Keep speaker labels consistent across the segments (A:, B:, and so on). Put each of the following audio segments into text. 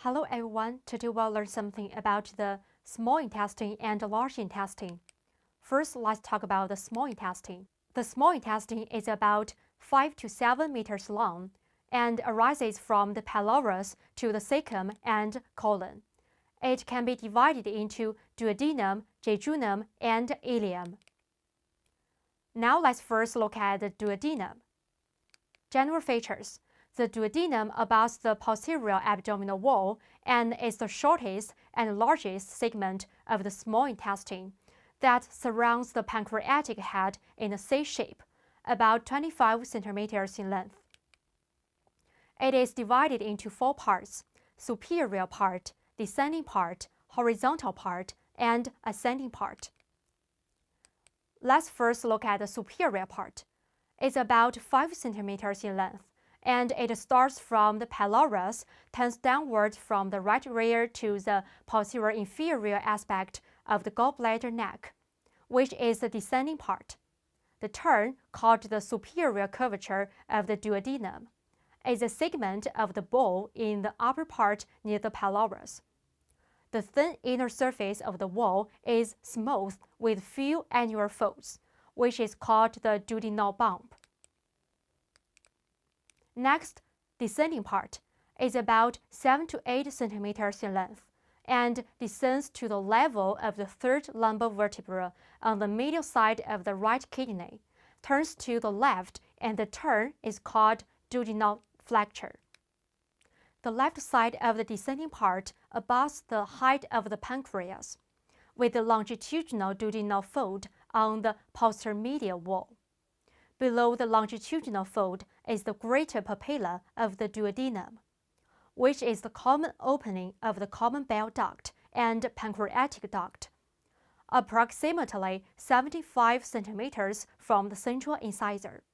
A: Hello everyone, today we'll learn something about the small intestine and the large intestine. First, let's talk about the small intestine. The small intestine is about 5 to 7 meters long and arises from the pylorus to the cecum and colon. It can be divided into duodenum, jejunum, and ileum. Now let's first look at the duodenum. General features. The duodenum abuts the posterior abdominal wall and is the shortest and largest segment of the small intestine that surrounds the pancreatic head in a C shape, about 25 centimeters in length. It is divided into 4 parts: superior part, descending part, horizontal part, and ascending part. Let's first look at the superior part. It's about 5 centimeters in length, and it starts from the pylorus, turns downward from the right rear to the posterior inferior aspect of the gallbladder neck, which is the descending part. The turn, called the superior curvature of the duodenum, is a segment of the ball in the upper part near the pylorus. The thin inner surface of the wall is smooth with few annular folds, which is called the duodenal bump. Next, descending part is about 7 to 8 centimeters in length and descends to the level of the third lumbar vertebra on the medial side of the right kidney, turns to the left, and the turn is called duodenal flexure. The left side of the descending part abuts the height of the pancreas, with the longitudinal duodenal fold on the posterior medial wall. Below the longitudinal fold is the greater papilla of the duodenum, which is the common opening of the common bile duct and pancreatic duct, approximately 75 centimeters from the central incisor.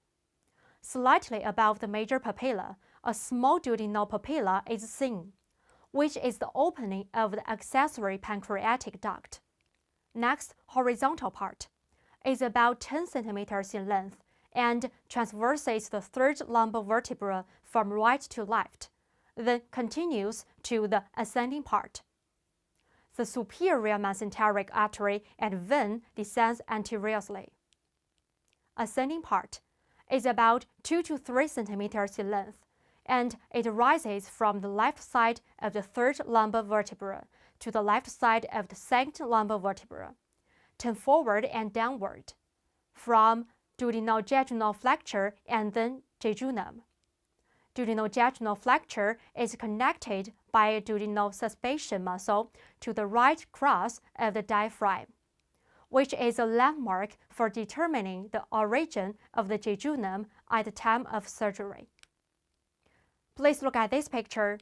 A: Slightly above the major papilla, a small duodenal papilla is seen, which is the opening of the accessory pancreatic duct. Next, horizontal part is about 10 centimeters in length and transverses the third lumbar vertebra from right to left, then continues to the ascending part. The superior mesenteric artery and vein descends anteriorly. Ascending part is about 2 to 3 centimeters in length, and it rises from the left side of the third lumbar vertebra to the left side of the second lumbar vertebra, turn forward and downward, from duodenal-jejunal flexure and then jejunum. Duodenal-jejunal flexure is connected by a duodenal suspension muscle to the right cross of the diaphragm, which is a landmark for determining the origin of the jejunum at the time of surgery. Please look at this picture.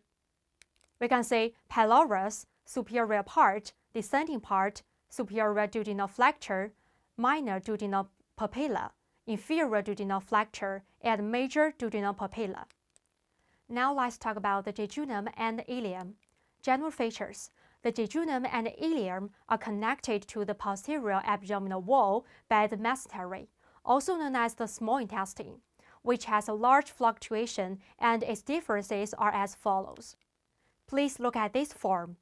A: We can see pylorus, superior part, descending part, superior duodenal flexure, minor duodenal papilla, inferior duodenal flexure, and major duodenal papilla. Now let's talk about the jejunum and the ileum. General features. The jejunum and the ileum are connected to the posterior abdominal wall by the mesentery, also known as the small intestine, which has a large fluctuation, and its differences are as follows. Please look at this form.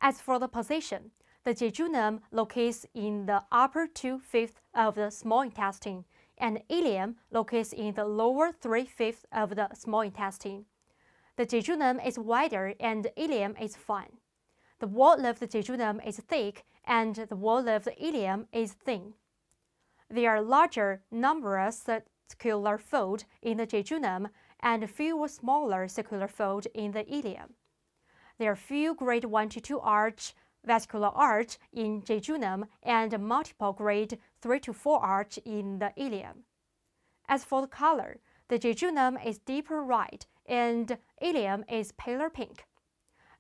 A: As for the position, the jejunum locates in the upper 2/5 of the small intestine, and ileum locates in the lower 3/5 of the small intestine. The jejunum is wider and the ileum is fine. The wall of the jejunum is thick and the wall of the ileum is thin. There are larger, numerous circular folds in the jejunum and fewer smaller circular folds in the ileum. There are few grade 1 to 2 arch, vascular arch in jejunum and multiple grade 3 to 4 arch in the ileum. As for the color, the jejunum is deeper red and ileum is paler pink.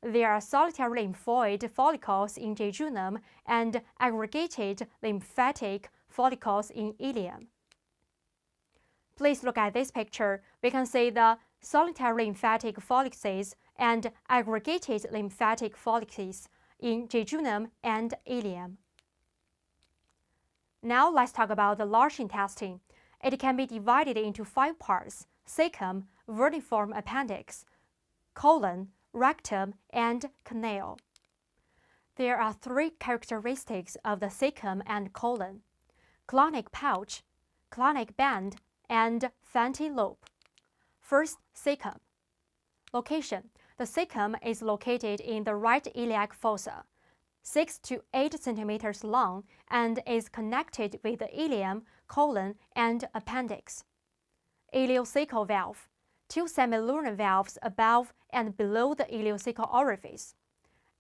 A: There are solitary lymphoid follicles in jejunum and aggregated lymphatic follicles in ileum. Please look at this picture. We can see the solitary lymphatic follicles and aggregated lymphatic follicles in jejunum and ileum. Now let's talk about the large intestine. It can be divided into 5 parts: cecum, vermiform appendix, colon, rectum, and canal. There are three characteristics of the cecum and colon: colonic pouch, colonic band, and Fanti lobe. First, cecum. Location: the cecum is located in the right iliac fossa, 6 to 8 centimeters long, and is connected with the ileum, colon, and appendix. Ileocecal valve: 2 semilunar valves above and below the ileocecal orifice.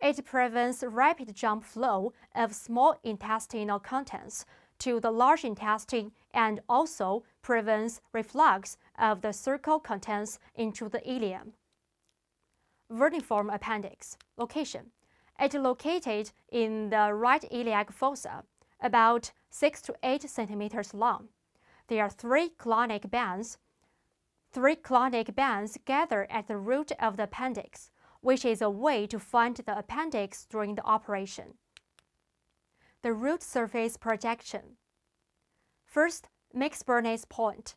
A: It prevents rapid jump flow of small intestinal contents to the large intestine and also prevents reflux of the cecal contents into the ileum. Vermiform appendix. Location: it is located in the right iliac fossa, about 6 to 8 centimeters long. There are three colonic bands. Three colonic bands gather at the root of the appendix, which is a way to find the appendix during the operation. The root surface projection. First, McBurney's point,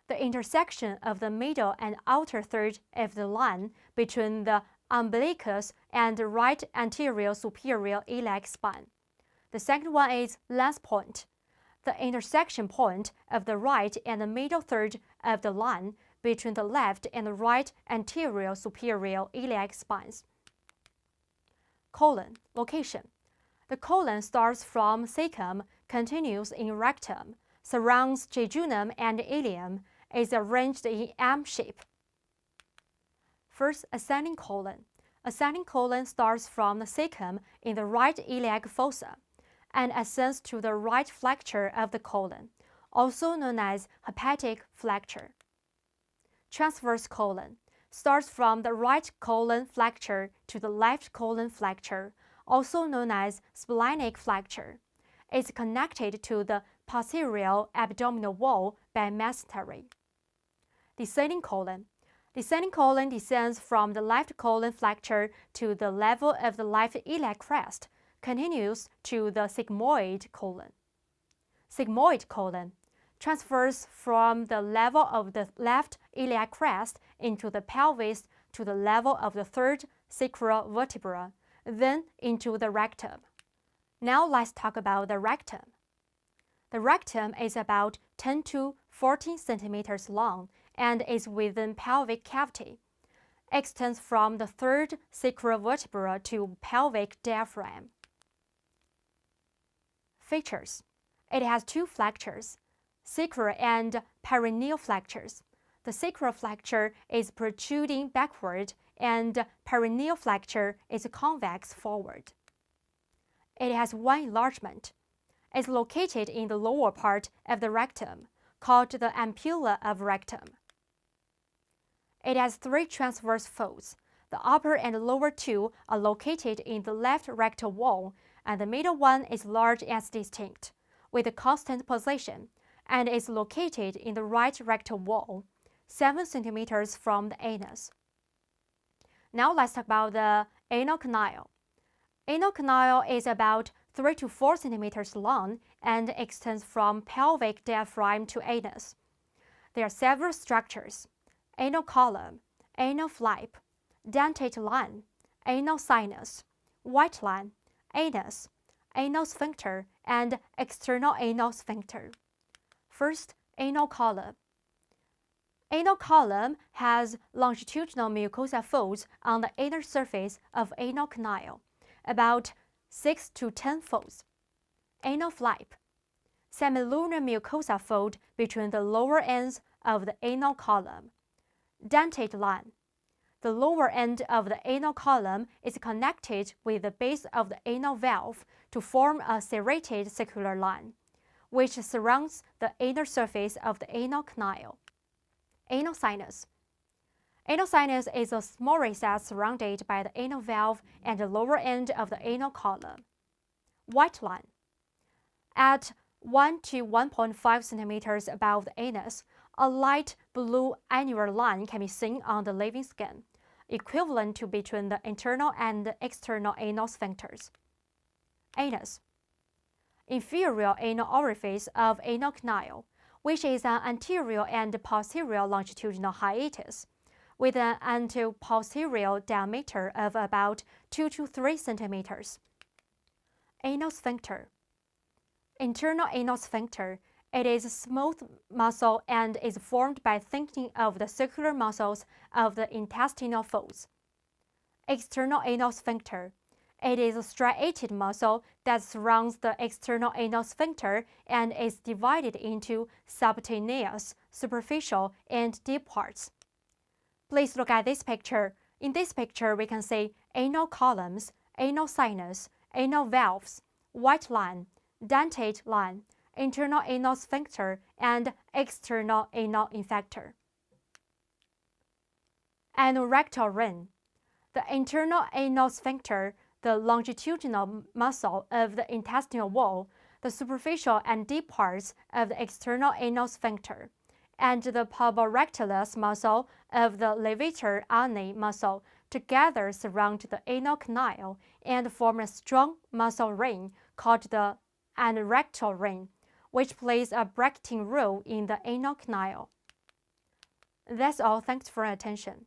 A: the intersection of the middle and outer third of the line between the umbilicus and the right anterior superior iliac spine. The second one is lens point, the intersection point of the right and the middle third of the line between the left and the right anterior superior iliac spines. Colon. Location: the colon starts from cecum, continues in rectum, surrounds jejunum and ileum, is arranged in M shape. First, ascending colon. Ascending colon starts from the cecum in the right iliac fossa and ascends to the right flexure of the colon, also known as hepatic flexure. Transverse colon starts from the right colon flexure to the left colon flexure, also known as splenic flexure. It's connected to the posterior abdominal wall by mesentery. Descending colon. Descending colon descends from the left colon flexure to the level of the left iliac crest, continues to the sigmoid colon. Sigmoid colon transfers from the level of the left iliac crest into the pelvis to the level of the third sacral vertebra, then into the rectum. Now let's talk about the rectum. The rectum is about 10 to 14 centimeters long and is within pelvic cavity. Extends from the third sacral vertebra to pelvic diaphragm. Features: it has two flexures, sacral and perineal flexures. The sacral flexure is protruding backward and perineal flexure is convex forward. It has one enlargement. It's located in the lower part of the rectum, called the ampulla of rectum. It has three transverse folds. The upper and lower two are located in the left rectal wall, and the middle one is large and distinct, with a constant position, and is located in the right rectal wall, 7 centimeters from the anus. Now let's talk about the anal canal. Anal canal is about 3 to 4 centimeters long and extends from pelvic diaphragm to anus. There are several structures: anal column, anal flap, dentate line, anal sinus, white line, anus, anal sphincter, and external anal sphincter. First, anal column. Anal column has longitudinal mucosa folds on the inner surface of anal canal, about 6 to 10 folds. Anal flap. Semilunar mucosa fold between the lower ends of the anal column. Dentate line. The lower end of the anal column is connected with the base of the anal valve to form a serrated circular line, which surrounds the inner surface of the anal canal. Anal sinus. Anal sinus is a small recess surrounded by the anal valve and the lower end of the anal column. White line. At 1 to 1.5 centimeters above the anus, a light blue annular line can be seen on the living skin, equivalent to between the internal and external anal sphincters. Anus. Inferior anal orifice of anal canal, which is an anterior and posterior longitudinal hiatus, with an anteroposterior diameter of about 2 to 3 centimeters. Anal sphincter. Internal anal sphincter. It is a smooth muscle and is formed by thickening of the circular muscles of the intestinal folds. External anal sphincter. It is a striated muscle that surrounds the external anal sphincter and is divided into subcutaneous, superficial, and deep parts. Please look at this picture. In this picture, we can see anal columns, anal sinus, anal valves, white line, dentate line, internal anal sphincter, and external anal effector. Anorectal ring. The internal anal sphincter, the longitudinal muscle of the intestinal wall, the superficial and deep parts of the external anal sphincter, and the puborectalis muscle of the levator ani muscle together surround the anal canal and form a strong muscle ring called the anorectal ring, which plays a bracketing role in the anal canal. That's all. Thanks for your attention.